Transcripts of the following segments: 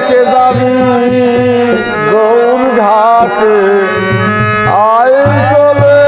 কে যাবি গৌর ঘাটে আয় চলে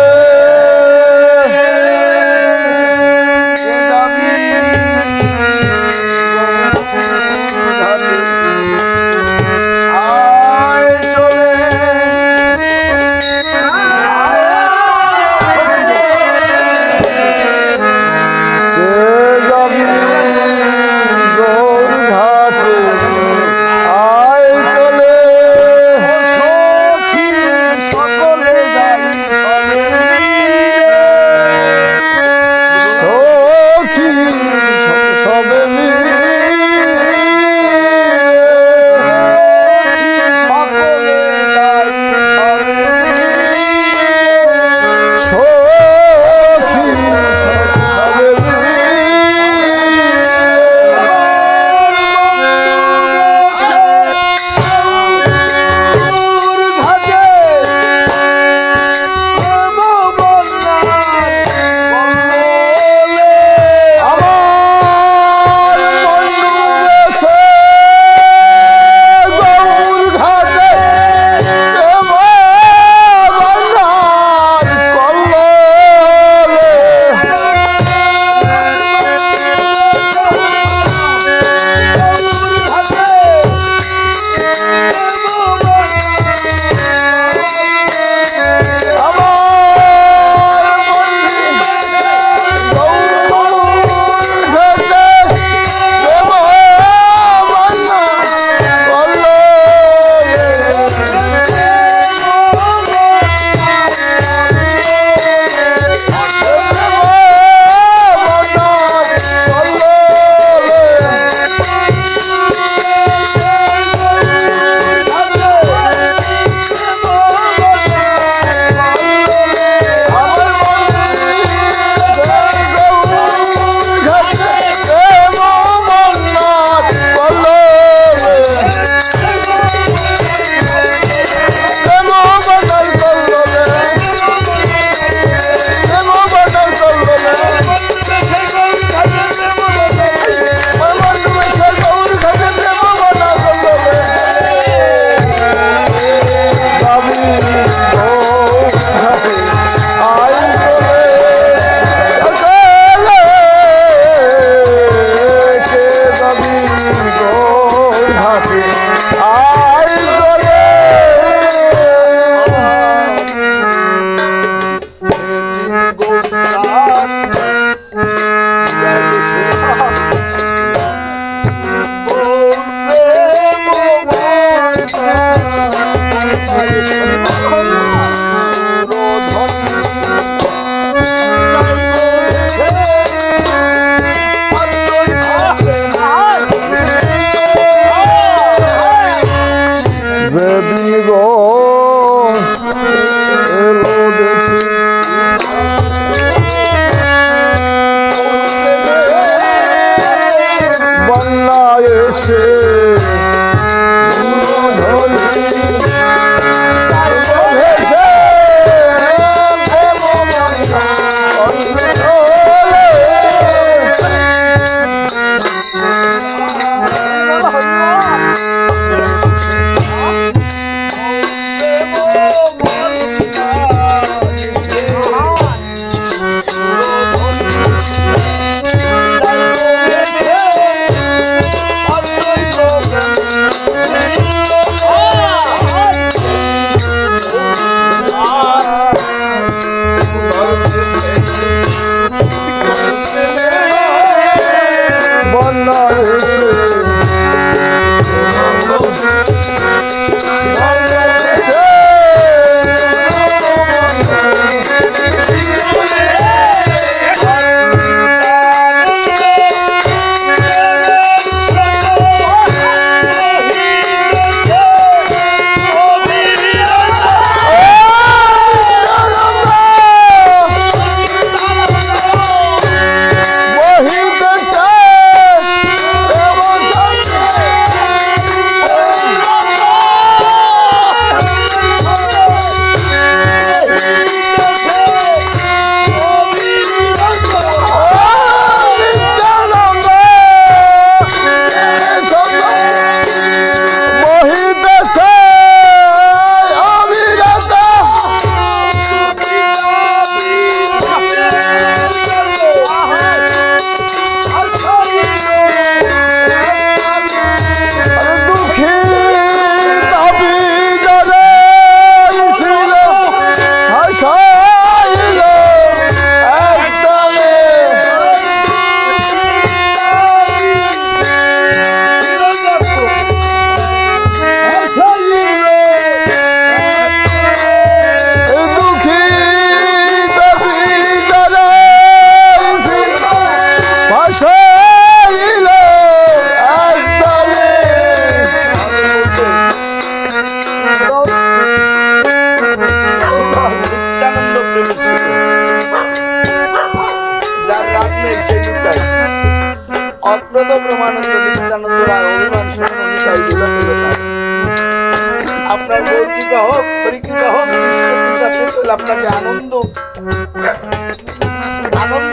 আপনার গৌর কৃপা হোক, হরি কৃপা হোক, কৃষ্ণ কৃপা পেতে হলে আপনাকে আনন্দ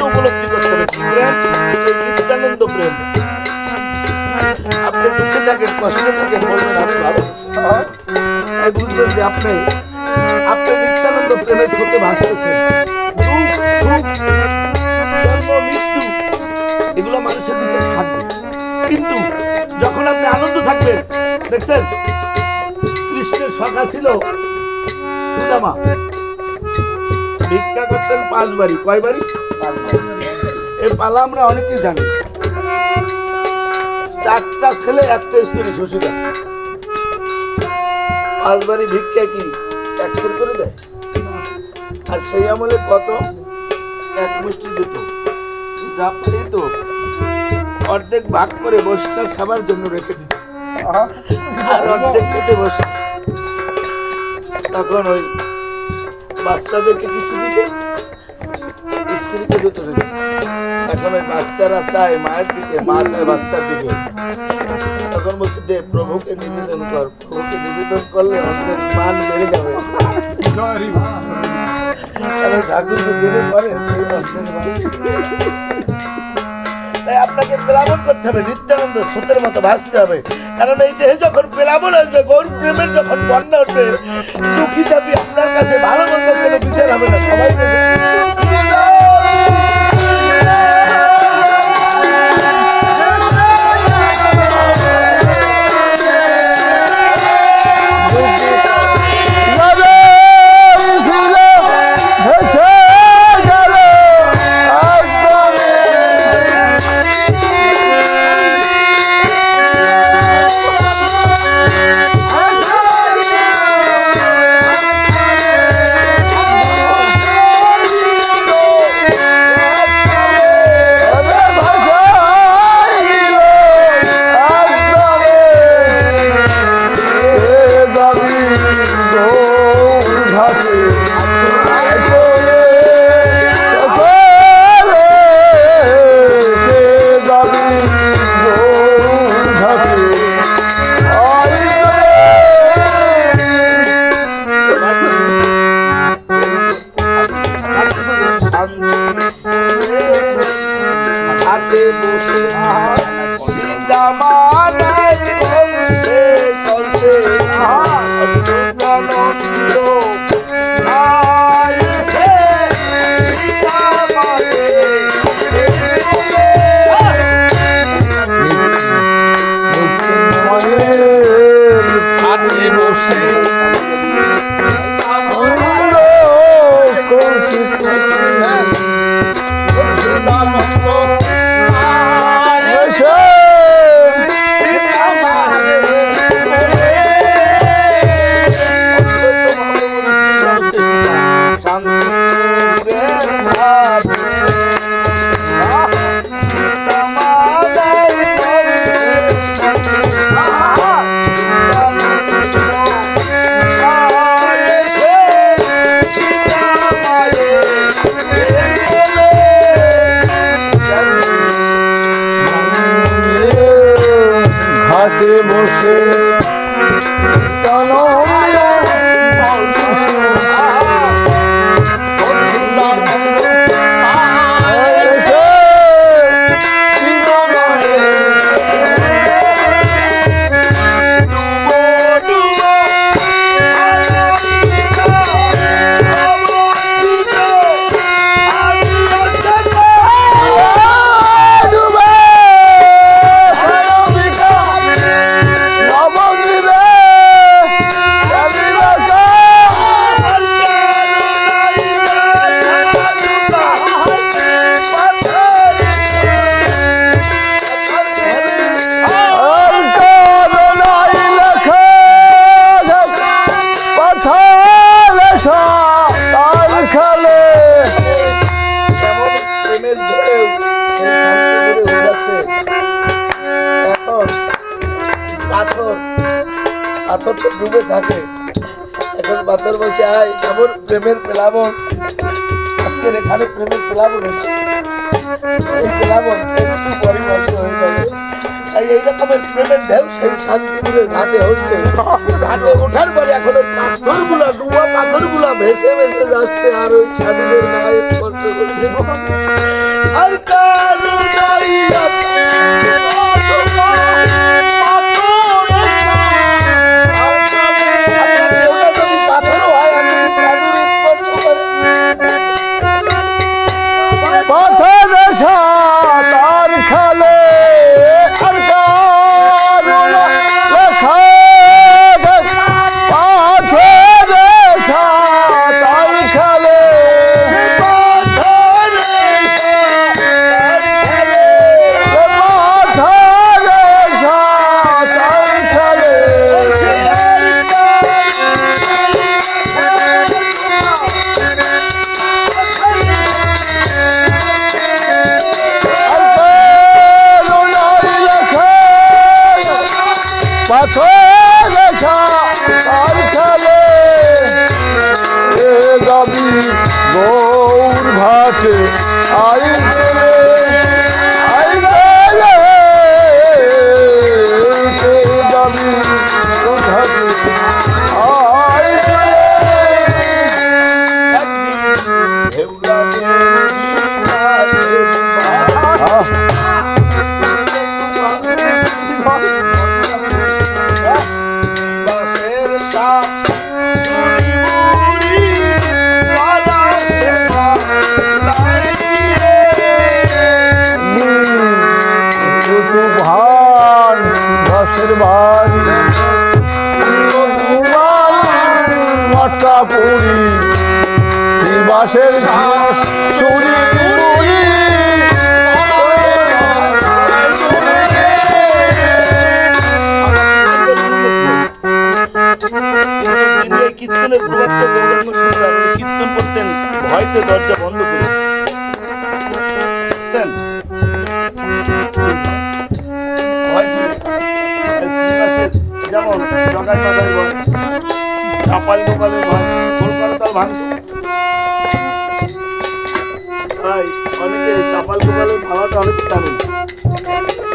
উপলব্ধি করতে হবে। কি প্রেম? সেই নিত্যানন্দ প্রেম। আপনি দুঃখে থাকেন, কষ্টে থাকেন, বলবেন আমি ভালো আছি, বুঝবেন যে আপনি নিত্যানন্দ প্রেমের স্রোতে ভাসিয়েছেন। দুঃখ সুখ জন্ম মৃত্যু এগুলো মানুষের ভিতরে থাকবে, কিন্তু যখন আপনি আনন্দ থাকবেন, দেখছেন কৃষ্ণের সখা ছিল সুদামা, ভিক্ষা করতেন 5 বাড়ি। কয় বাড়ি? 5 বাড়ি। এই পালা আমরা অনেকেই জানি। 4টা ছেলে, 1টা স্ত্রী, শ্বশুরা। 5 বাড়ি ভিক্ষা কি একসের করে দেয়? আর সেই আমলে কত? 1 মুষ্টি দিত, যা পেত অর্ধেক ভাগ করে বৈষ্ণব খাবার জন্য রেখে দিত, আর অর্ধেক খেতে বসে। তখন ওই বাচ্চাদেরকে কিছু দিত, স্ত্রীকে দিত। এখন ওই বাচ্চারা চায় মায়ের দিকে, মা চায় বাচ্চার দিকে। তখন বলছে দে, প্রভুকে নিবেদন কর। প্রভুকে নিবেদন করলে অন্যের মান বেড়ে যাবে, কারণ ঠাকুরকে দিলে পরে সেই বাচ্চার মান। তাই আপনাকে প্লাবন করতে হবে, নিত্যানন্দ স্রোতের মতো ভাসতে হবে। কারণ এই দেহে যখন প্লাবন আসবে, গৌর প্রেমের যখন বন্যা উঠবে, দুঃখী দাবি আপনার কাছে ভালো মন্দ কোনো বিচার হবে না, সবাই পাথর তো ডুবে থাকে, এখন পাথর বলছে আয় এমন প্রেমের প্লাবন, আজকের এখানে প্রেমের প্লাবন হচ্ছে। এই প্লাবন একটু পরিবর্তন হয়ে যাবে। তাই এই রকমের প্রেমের ঢেউ সেই শান্তিপুরের ঘাটে হচ্ছে। ঘাটে ওঠার পরে এখন ওই পাথরগুলা ডুবা পাথরগুলা ভেসে ভেসে যাচ্ছে আর ওই সাধুদের গায়ে স্পর্শ করছে। আর কারো নাই পাথর সাঁতার খেলে আর কারো লেখা পাথর সাঁতার খেলে পাথর সাঁতার খেলে পাথর সাঁতার খেলে এ যাবি গৌর ঘাটে আই চলে আই গেলে যাবি গৌর ঘাটে আই ভান বাসের বাড়ি মাটা পুরি শ্রীবাসের ঘাস চুরি চুরি কীর্তনের প্রবক্তা গৌরাঙ্গ সুন্দর কীর্তন করতেন ভয়তে দরজা বন্ধ করে। বুঝছেন? ভয় ছিল। শ্রীনিবাসের যেমন জগাই বাজাই ভয়, চাপাই গোপালের ভয়, কলকাতার ভাঙত। তাই অনেকে চাপাই গোপালের ভাড়াটা অনেকে জানেন।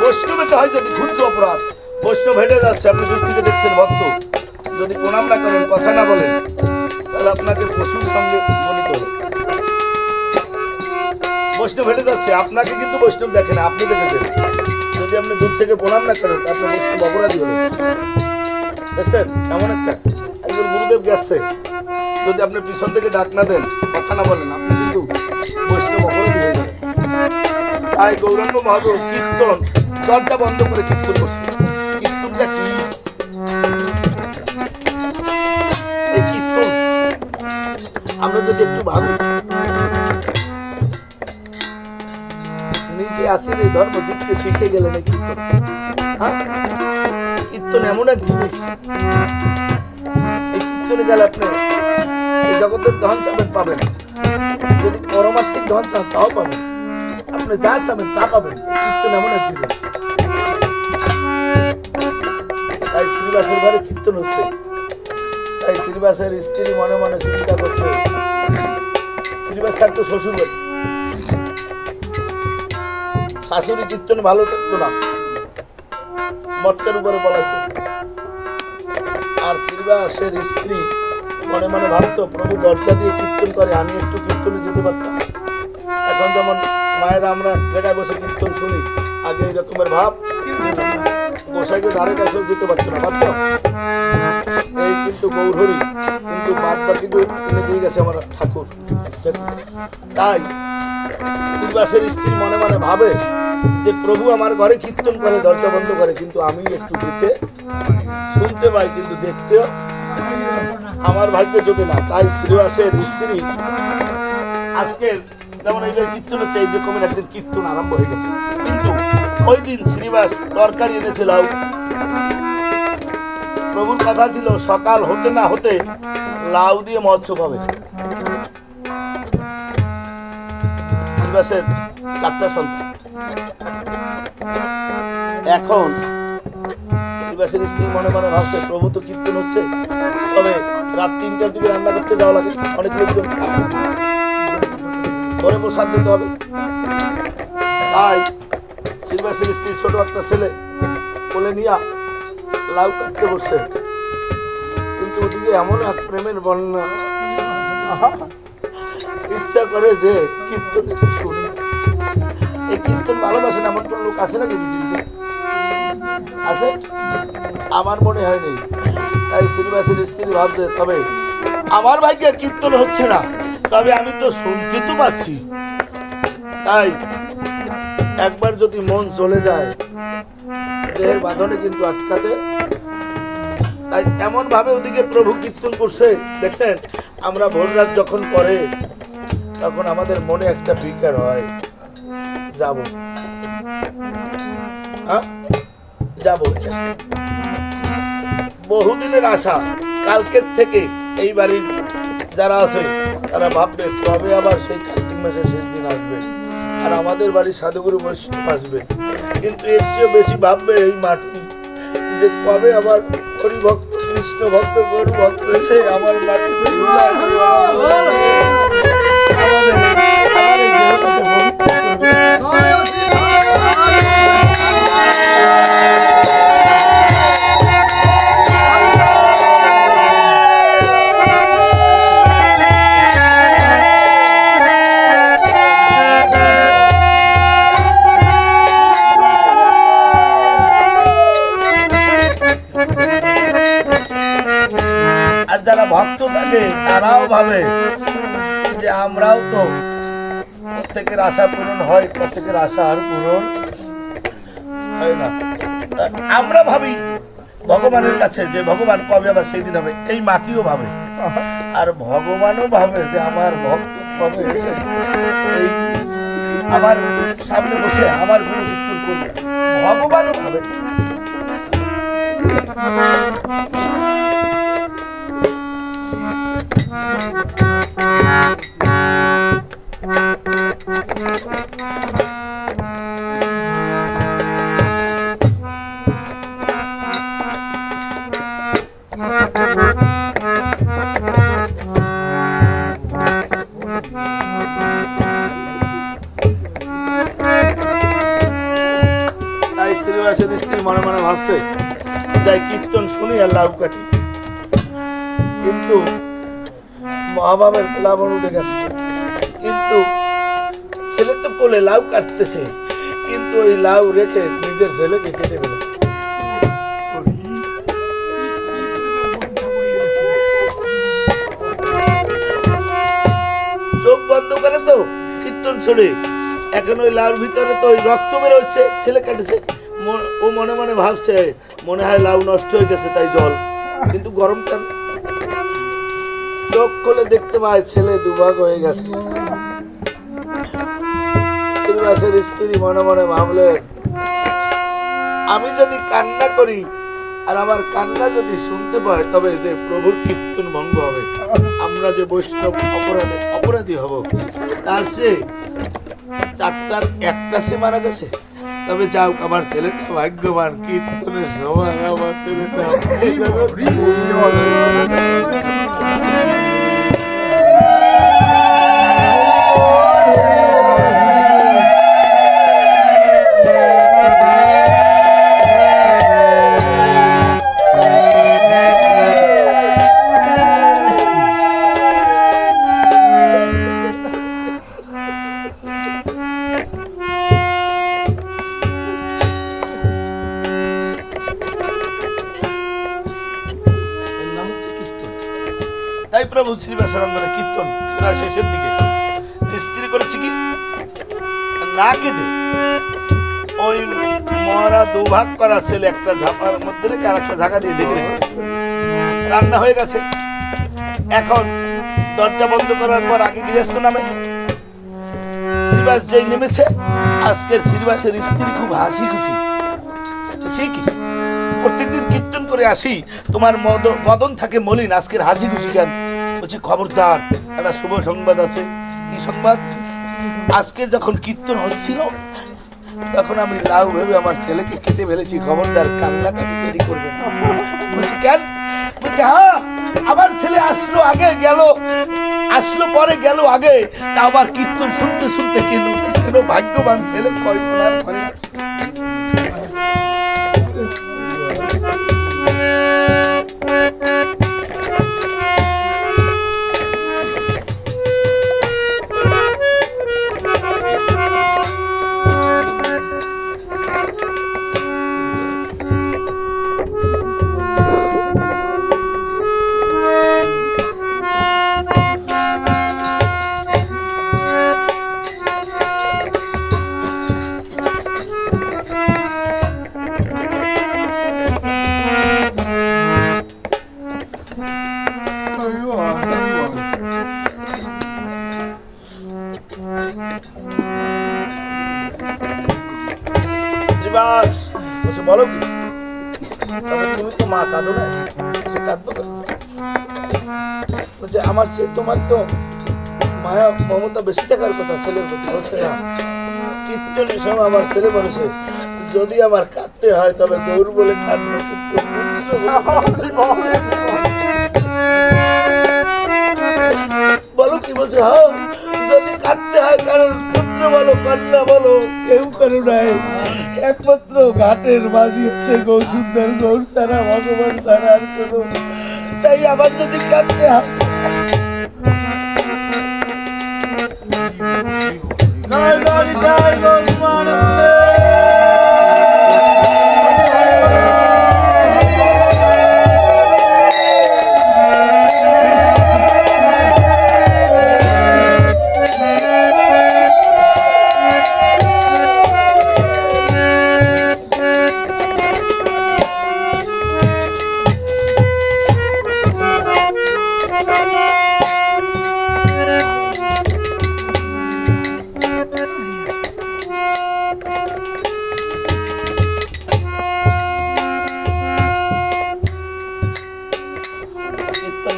বৈষ্ণবেতে হয় যদি ক্ষুদ্র অপরাধ, বৈষ্ণব হেঁটে যাচ্ছে, আপনি দূর থেকে দেখছেন ভক্ত, যদি প্রণাম না করেন, কথা না বলেন, তাহলে আপনাকে পশুর সঙ্গে গণিত হবে। বৈষ্ণব হেঁটে যাচ্ছে, আপনাকে কিন্তু বৈষ্ণব দেখে না, আপনি দেখেছেন। যদি আপনি দূর থেকে প্রণাম না করেন, আপনি বৈষ্ণব অপরাধী হলেন। দেখছেন এমন একটা একজন গুরুদেব গেছে, যদি আপনি পিছন থেকে ডাক না দেন, কথা না বলেন, আপনি কিন্তু বৈষ্ণব অপরাধী হয়ে যাবেন। তাই গৌরাঙ্গ মহাপ্রভু কীর্তন দরজা বন্ধ করে কীর্তন করছে। কীর্তনটা কি? এই কীর্তন আমরা যদি একটু ভাবি, নিজে আসেন এই ধর্মজিৎকে শিখে গেলেন এই কীর্তন। হ্যাঁ, কীর্তন এমন এক জিনিস, এই কীর্তনে গেলে আপনি এই জগতের ধন চাবেন পাবেন, যদি পরমাত্মিক ধন চান তাও পাবেন, আপনি যা চাবেন তা পাবেন। কীর্তন এমন এক জিনিস। তাই শ্রীবাসের ঘরে কীর্তন হচ্ছে। তাই শ্রীবাসের স্ত্রী মনে মনে চিন্তা করছে, শ্রীবাস থাকতো শ্বশুর বাড়ি, শাশুড়ি কীর্তন ভালো ঠেকতো না, মটকার উপরে বলাইতো। আর শ্রীবাসের স্ত্রী মনে মনে ভাবতো, প্রভু দরজা দিয়ে কীর্তন করে, আমি একটু কীর্তনে যেতে পারতাম। এখন যেমন মায়েরা আমরা জায়গায় বসে কীর্তন শুনি, আগে এই রকমের ভাব, গোসাইকে ধারে কাছেও যেতে পারতো না, পারতো। এই কিন্তু গৌরহরি কিন্তু বাদ বাকি এনে দিয়ে গেছে আমার ঠাকুর। তাই শ্রীবাসের স্ত্রী মনে মনে ভাবে যে প্রভু আমার ঘরে কীর্তন করে, দরজা বন্ধ করে, কিন্তু আমি একটু যেতে শুনতে পাই, কিন্তু দেখতেও আমার ভাগ্যে জোটে না। তাই শ্রীবাসের স্ত্রী আজকে যেমন এই যে কীর্তন হচ্ছে, এই রকমের একদিন কীর্তন আরম্ভ হয়ে গেছে। কিন্তু ওই দিন শ্রীবাস তরকারি এনেছিল। প্রভুর কথা ছিল সকাল হতে না হতে লাউ দিয়ে মহোৎসব হবে। শ্রীবাসের 4টা সন্তান। এখন শ্রীবাসের স্ত্রী মনে মনে ভাবছে, প্রভু তো কীর্তন হচ্ছে, তবে রাত 3টার দিকে রান্না করতে যাওয়া লাগে, অনেক লোকজন, পরে প্রসাদ দিতে হবে। তাই শ্রীবাসের স্ত্রী ছোট একটা ছেলে কোলে নিয়া লাউ কাটতে বসে, কিন্তু ওদিকে এমন এক প্রেমের বন্যা, ইচ্ছা করে যে কীর্তন একটু শুনি। এই কীর্তন ভালোবাসেন এমন কোন লোক আছে নাকি পৃথিবীতে? আছে? আমার মনে হয় নেই। তাই শ্রীবাসের স্ত্রী ভাবছে, তবে আমার ভাগ্যে কীর্তন হচ্ছে না, তবে আমি তো শুনতে তো পাচ্ছি। তাই একবার যদি মন চলে যায় দেহের বাঁধনে কিন্তু আটকাতে। তাই এমন ভাবে ওদিকে প্রভু কীর্তন করছে, দেখছেন আমরা ভোর রাত যখন করে তখন আমাদের মনে একটা বিকার হয়, যাব যাব। বহুদিনের আশা, কালকের থেকে এই বাড়ির যারা আছে তারা ভাববে কবে আবার সেই কার্তিক মাসের শেষ দিন আসবে আর আমাদের বাড়ি সাধুগুরু বৈষ্ণব আসবে। কিন্তু এর চেয়ে বেশি ভাববে এই মাটি যে কবে আবার হরিভক্ত কৃষ্ণ ভক্ত গরু ভক্ত এসে আমার মাটিতে যারা ভক্ত থাকে তারাও ভাবে যে আমরাও তো প্রত্যেকের আশা পূরণ হয়, প্রত্যেকের আশা আর পূরণ হয় না। আমরা ভাবি ভগবানের কাছে যে ভগবান কবে আবার সেই দিন হবে, এই মাটিও ভাবে আর ভগবানও ভাবে যে আমার ভক্ত কবে এসে এই আমার সামনে বসে আমার গুরু কীর্তন করবে। ভগবানও ভাবে। স্ত্রী মনে মনে ভাবছে যাই কীর্তন শুনি আর লাউ কাটি, কিন্তু মহাভাবের প্লাবন উঠে গেছে। কিন্তু ছেলে তো কোলে লাউ কাটতেছে, কিন্তু ওই লাউ রেখে নিজের ছেলেকে কেটে ফেলেছে। চোখ বন্ধ করে তো কীর্তন শুনে এখন ওই লাউর ভিতরে তো ওই রক্ত বেরোচ্ছে, ছেলে কাটেছে। ও মনে মনে ভাবছে মনে হয় লাউ নষ্ট হয়ে গেছে তাই জল, কিন্তু গরম কেন? চোখ খুলে দেখতে পায় ছেলে দুভাগ হয়ে গেছে। শ্রীবাসের স্ত্রী মনে মনে ভাবলে আমি যদি কান্না করি আর আমার কান্না যদি শুনতে পায় তবে যে প্রভুর কীর্তন ভঙ্গ হবে, আমরা যে বৈষ্ণব অপরাধী হব। তার সে 4টার 1টা সে মারা গেছে, তবে যাও আমার ছেলেটা ভাগ্যবান, কীর্তনের সময় আমার ছেলেটা। তাই প্রভু শ্রীবাসের অঙ্গনে কীর্তন প্রায় শেষের দিকে স্ত্রী করেছে কি না কেটে ওই মরা দুভাগ করা ছেলে একটা ঝাপার মধ্যে রেখে আর একটা ঝাঁকা দিয়ে ঢেকে রেখেছে। রান্না হয়ে গেছে, এখন দরজা বন্ধ করার পর আগে গৃহস্থ নামে। শ্রীবাস যেই নেমেছে, আজকের শ্রীবাসের স্ত্রী খুব হাসি খুশি। ঠিকই প্রত্যেকদিন কীর্তন করে আসি, তোমার মদন থাকে মলিন, আজকের হাসি খুশি কেন? বলছি খবরদার, একটা শুভ সংবাদ আছে। কি সংবাদ? আজকের যখন কীর্তন হচ্ছিল তখন আমি লাউ ভেবে আমার ছেলেকে কেটে ফেলেছি, খবরদার কান্নাকাটি তৈরি করবে না। বলছি কেন? বলছে হ্যাঁ, আমার ছেলে আসলো আগে গেল, আসলো পরে গেল আগে, তা আবার কীর্তন শুনতে শুনতে কেন এমন ভাগ্যবান ছেলে কয়জন আর ঘরে আছে? শ্রীবাস বলছে, বলো কি? তবে তুমি তো মা, কাঁদো না। সে কাঁদবো কেন? বলছে, আমার সে তোমার তো মায়া মমতা বেশি থাকার কথা ছেলের প্রতি। বলছে না, কীর্তনের সময় আমার ছেলে বলেছে, যদি আমার কাঁদতে হয় তবে গৌর বলে কাঁদবো, কিন্তু পুত্র বলে। বলো কি? বলছে, হ্যাঁ, যদি কাঁদতে হয়, কারণ পুত্র বলো কন্যা বলো কেউ কারো নাই, একমাত্র ঘাটের মাঝি হচ্ছে গৌর সুন্দর, গৌর ছাড়া ভগবান ছাড়া আর কোনো। তাই আমার যদি কাঁদতে হয়,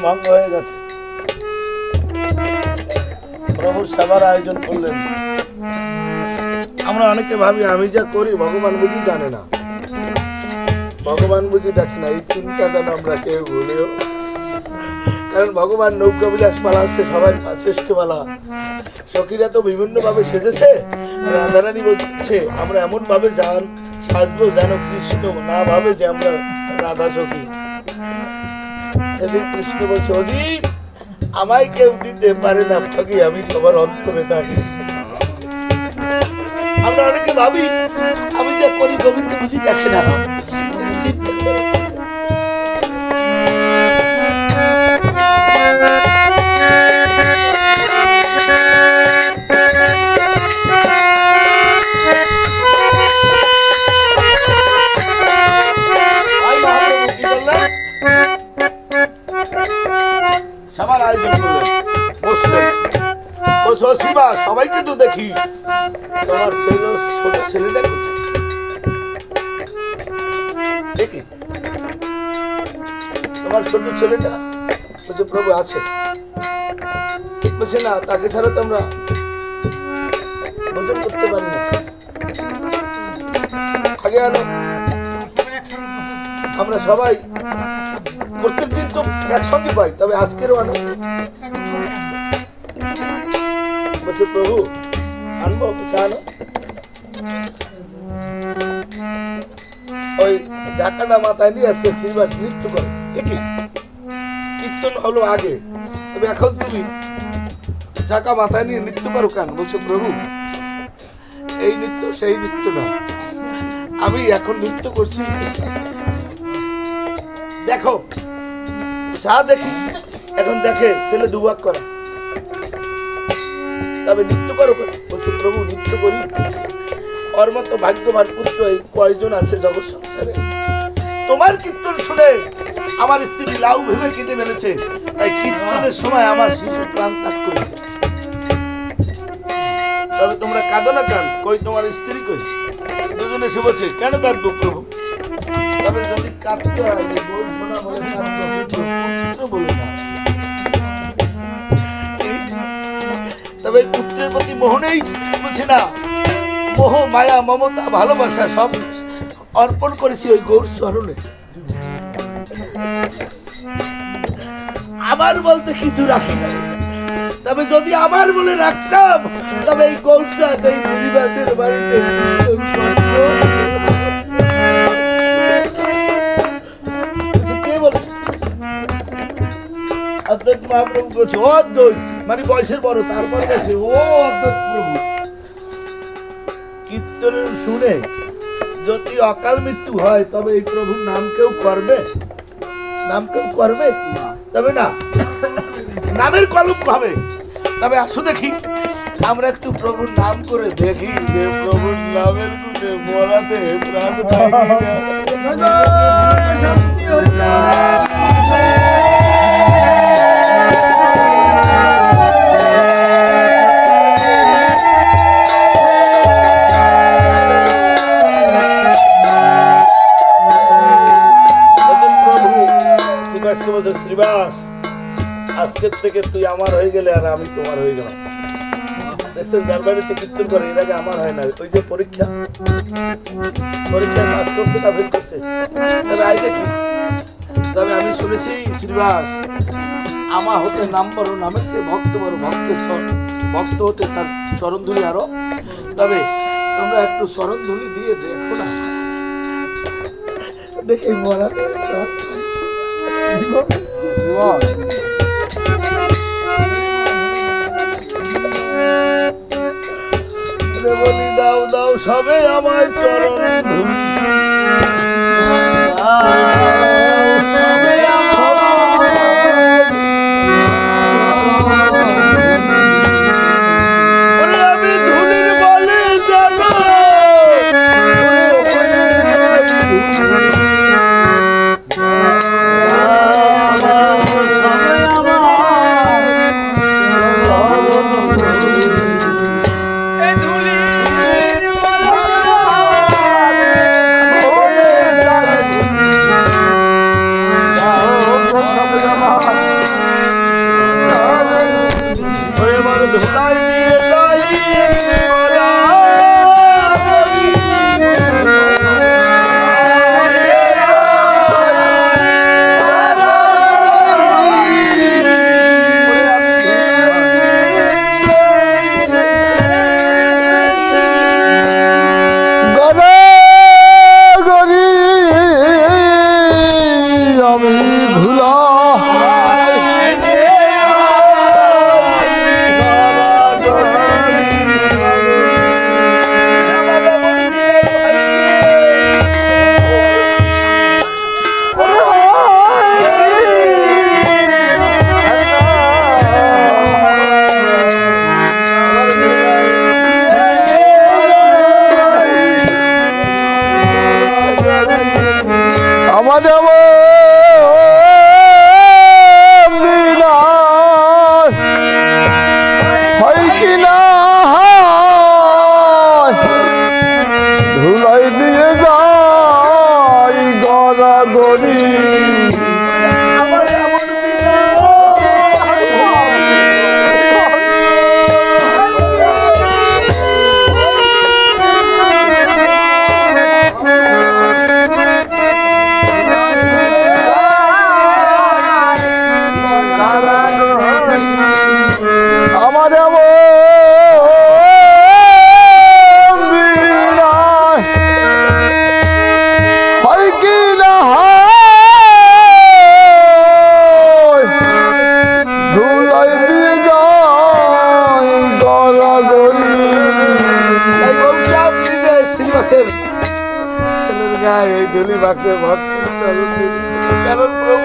ভঙ্গ হয়ে গেছে। প্রভু সবার আয়োজন করলেন। আমরা অনেকে ভাবি আমি যা করি ভগবান বুঝি জানে না, ভগবান বুঝি দেখে না। এই চিন্তা যেন আমরা কেউ ভুলিও, কারণ ভগবান নৌকা বিলাস পালা হচ্ছে সবার শ্রেষ্ঠ পালা। সখীরা তো বিভিন্ন ভাবে সেজেছে, রাধারানী বলছে আমরা এমন ভাবে সাজবো যেন কৃষ্ণ না ভাবে যে আমরা রাধা সখী। সেদিন কৃষ্ণ বলছে, অজীব আমায় কেউ দিতে পারে না ভাগি, আমি সবার অন্তরে থাকি। আমরা অনেকে ভাবি আমি যা করি গোবিন্দ বুঝি দেখে না। সবার আয়োজন করলেন, বসলেন। বলছো, শিবা সবাইকে তো দেখি, তোমার ছেলে ছোট ছেলেটা কোথায় দেখি? তোমার ছোট ছেলেটা? বলছে, প্রভু আছে। বলছে, না, তাকে ছাড়া তো আমরা ভোজন করতে পারি না। আগে আনো, আমরা সবাই প্রত্যেক দিন তো একসঙ্গে পাই, তবে আজকেরও আনো। বলছে, প্রভু আনবো, কিছু আনো। ওই ঝাঁকাটা মাথায় নিয়ে আজকে শ্রীবাস নৃত্য করে। কি কীর্তন হলো আগে, তবে এখন তুমি ঝাঁকা মাথায় নিয়ে নৃত্য করো কেন? বলছে, প্রভু এই নৃত্য সেই নৃত্য না, আমি এখন নৃত্য করছি। দেখো যা দেখি, এখন দেখে ছেলে দুভাগ করা, তবে নৃত্য করো। বলছো, প্রভু নৃত্য করি, ওর মতো ভাগ্যবান পুত্র এই কয়জন আছে জগৎ সংসারে? তোমার কীর্তন শুনে আমার স্ত্রী লাউ ভেবে কেটে ফেলেছে, তাই কীর্তনের সময় আমার শিশু প্রাণ ত্যাগ করেছে। তবে তোমরা কাঁদো না কেন? কই তোমার স্ত্রী কই? দুজনে সে বলছে, কেন কাঁদবো প্রভু? তবে যদি কাঁদতে হয় বল শোনা বলে কাঁদবো, পুত্র বলে না। তবে পুত্রের প্রতি মোহ নেই? বলছে না, মোহ মায়া মমতা ভালোবাসা সব অর্পণ করেছি ওই গৌর চরণে। আমার বলতে কিছু রাখি না, তবে যদি আমার বলে রাখতাম তবে এই কৌশল এই শ্রীবাসের বাড়িতে কে বলছে? অদ্বৈত মহাপ্রভু বলছে ও অদ্বৈত মানে বয়সের বড়, তারপর বলছে ও অদ্বৈত প্রভু, কীর্তন শুনে যদি অকাল মৃত্যু হয় তবে এই প্রভুর নাম কেউ করবে? নাম কেউ করবে? তবে না, নামের কলম হবে। তবে আসো দেখি আমরা একটু প্রভুর নাম করে দেখি যে প্রভুর নামের গুণে মরাতে প্রাণ পাই কিনা। বলছে শ্রীবাস, আজকের থেকে তুই আমার হয়ে গেলে আর আমি তোমার হয়ে গেলাম। দেখছেন যার বাড়িতে কীর্তন করে এর আগে আমার হয় না, ওই যে পরীক্ষায় পাস করছে না ফেল করছে, তবে আই দেখি। তবে আমি শুনেছি শ্রীবাস আমা হতে নাম বড়, নামের সে ভক্ত বড়, ভক্ত হতে তার চরণধুলি আরো। তবে তোমরা একটু চরণধুলি দিয়ে দেখো না, দেখে মরা বলি দাও দাও সবে আমায় চরণ ধুলি, আমি ধুলির বলে জানো ধুলাই দিয়ে যাই এই ধুলি বাক্সে ভক্তি চরণ ধুলি কারণ প্রভু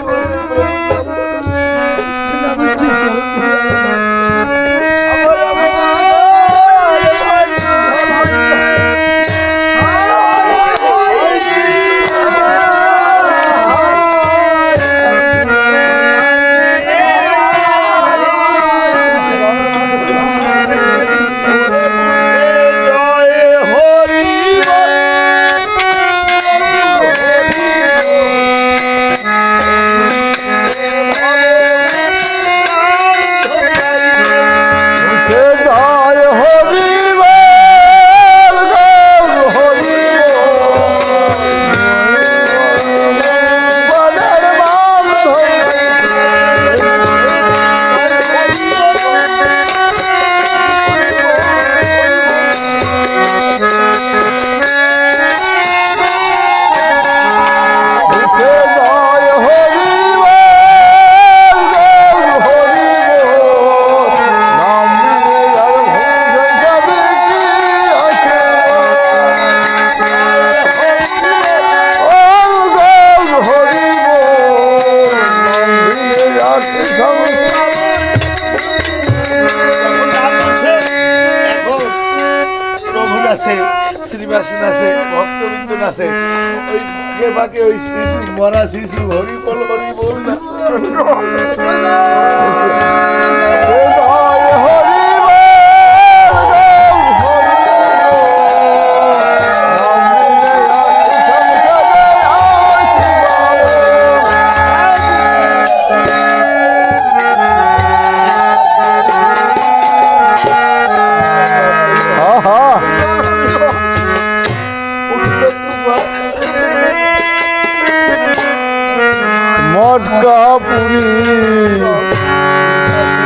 বাসন আছে, ভক্তবৃন্দ আছে, ওই ভাগে ভাগে ওই শিশু মরা শিশু হরি বল নাচে। মটকাপুরী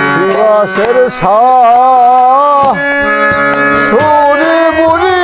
শিবাসের সোনে বুড়ি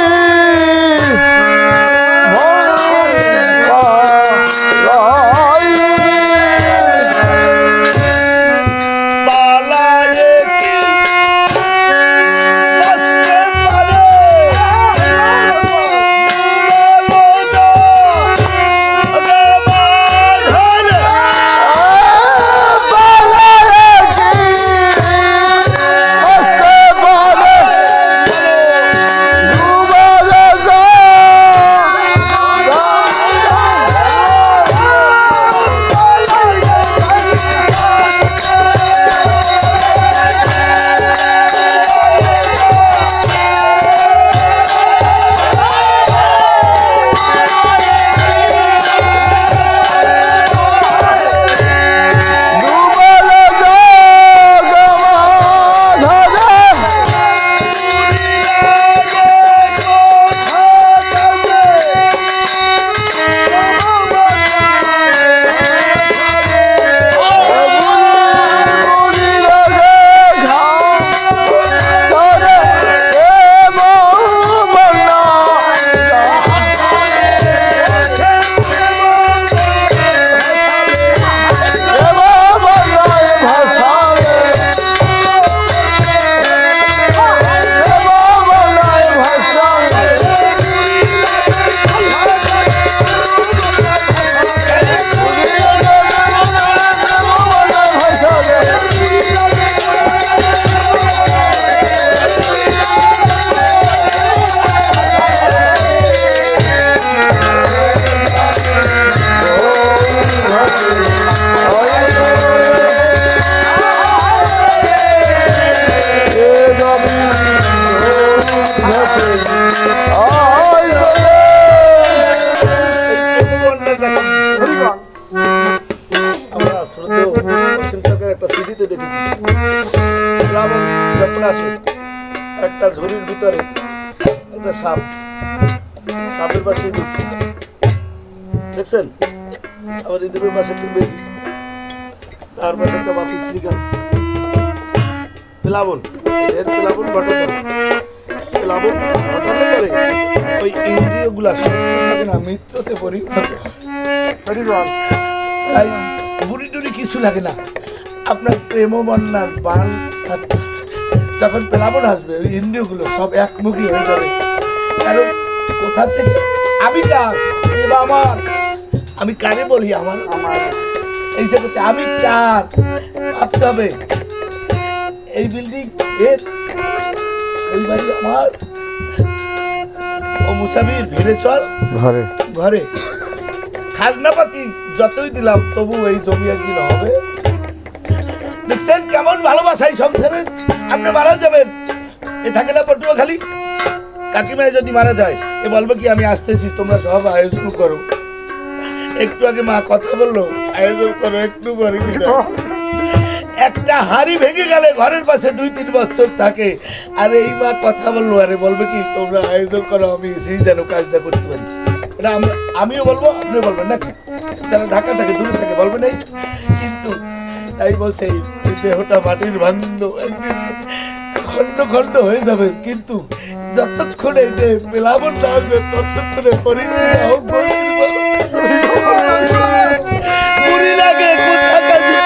একটা ঝুড়ির ভিতরে একটা সাপ, সাপের পাশে ইঁদুর দেখছেন, আবার ইঁদুরের পাশে একটা বেজি, তার পাশে একটা বাতি শ্রীকান, প্লাবন প্লাবন ঘটাতে প্লাবন ঘটাতে পারে ওই ইন্দ্রিয় গুলা থাকে না মৃত্যুতে পরিণত। তাই বুড়ি টুড়ি কিছু লাগে না, আপনার প্রেম বন্যার বান থাকতে যখন প্লাবন আসবে ওই ইন্দ্রিয়গুলো সব একমুখী হয়ে যাবে। কারণ কোথা থেকে আমি কার, আমার আমি কারে বলি আমার এই জগতে আমি কার ভাবতে হবে। এই বিল্ডিং এর ওই বাড়ি আমার, ও মুসাফির ভিড়ে চল ঘরে ঘরে, খাজনাপাতি যতই দিলাম তবু এই জমি একদিন হবে। দেখছেন কেমন ভালোবাসাই সংসারে, আপনি মারা যাবেন এ থাকে না পটুয়া খালি। কাকিমায় যদি মারা যায় এ বলবে কি আমি আসতেছি, তোমরা সব আয়োজন করো। একটু আগে মা কথা বললো আয়োজন করো, একটু পরে একটা হাড়ি ভেঙে গেলে ঘরের পাশে 2-3 বছর থাকে, আর এই মা কথা বললো আরে বলবে কি তোমরা আয়োজন করো, আমি সেই যেন কাজটা করতে পারি। এটা আমিও বলবো আপনিও বলবেন নাকি, যারা ঢাকা থাকে দূরে থাকে বলবেন এই। কিন্তু তাই বলছে এই দেহটা মাটির ভাণ্ড একদিন খন্ড খন্ড হয়ে যাবে, কিন্তু যতক্ষণে প্লাবন না আসবে ততক্ষণে পুরী লাগে কোথা কাজে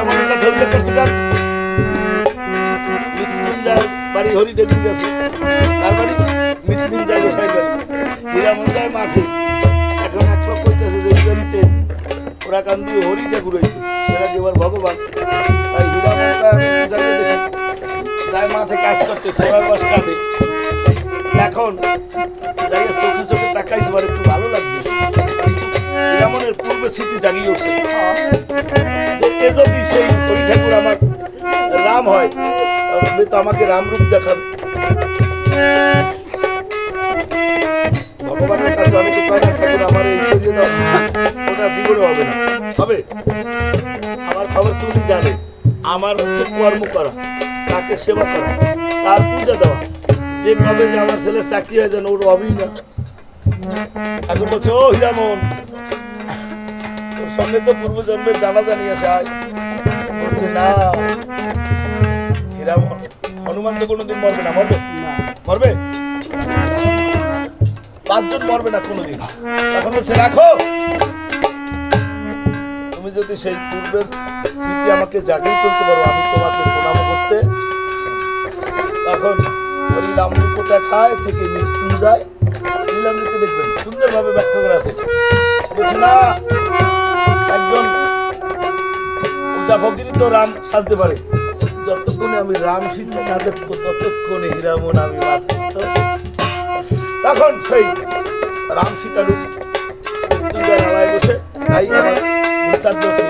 হীরামনের কথা উল্লেখ করছি কার? মৃত্যুঞ্জয় বাড়ি হরি দেখি গেছে, তার বাড়ি মৃত্যুঞ্জয় গোসাই বাড়ি। হীরামন যায় মাঠে, এখন এক লোক কইতেছে যে এই বাড়িতে ওরা কান দিয়ে হরিটা ঘুরেছে, সেটা এবার ভগবান। তাই হীরামন মৃত্যুঞ্জয়কে দেখি যায় মাঠে কাজ করতে, ঘোড়ার বাস কাঁদে। এখন যাই চোখে চোখে তাকাইছে, এবার একটু ভালো লাগবে। হীরামনের পূর্বে স্মৃতি জাগিয়ে উঠছে যে এ যদি সেই হরি ঠাকুর আমার রাম হয়, তাহলে তো আমাকে রাম রূপ দেখাবে। ভগবানের কাছে অনেকে কয় না, ঠাকুর আমার এই করিয়ে দাও, ওটা জীবনে হবে না। হবে? আমার খবর তুমি জানে, আমার হচ্ছে কর্ম করা, তাকে সেবা করা, তার পূজা দেওয়া। যে কবে যে আমার ছেলের চাকরি হয়ে যান, ওর হবেই না। এখন বলছে, ও হীরামন, তোর সঙ্গে তো পূর্বজন্মের জানাজানি আছে, আয়। বলছে না হীরামন, হনুমান তো কোনোদিন মরবে না। মরবে? মরবে? 5 জন মরবে না কোনোদিন। তখন বলছে, রাখো, তুমি যদি সেই পূর্বের স্মৃতি আমাকে জাগিয়ে তুলতে পারো, আমি তোমাকে প্রণাম করতে। তখন হরি রাম রূপ দেখায় থেকে মৃত্যুঞ্জয় লীলামৃতে দেখবেন, সুন্দরভাবে ব্যাখ্যা করা আছে। বলছে না, একজন পূজা ভগিনী তো রাম সাজতে পারে, যতক্ষণে আমি রাম সীতা না দেখবো ততক্ষণে হীরামন আমি বাঁচব। তখন সেই রাম সীতা রূপ মৃত্যুঞ্জয় আলায় বসে, তাই আমার 4 বছর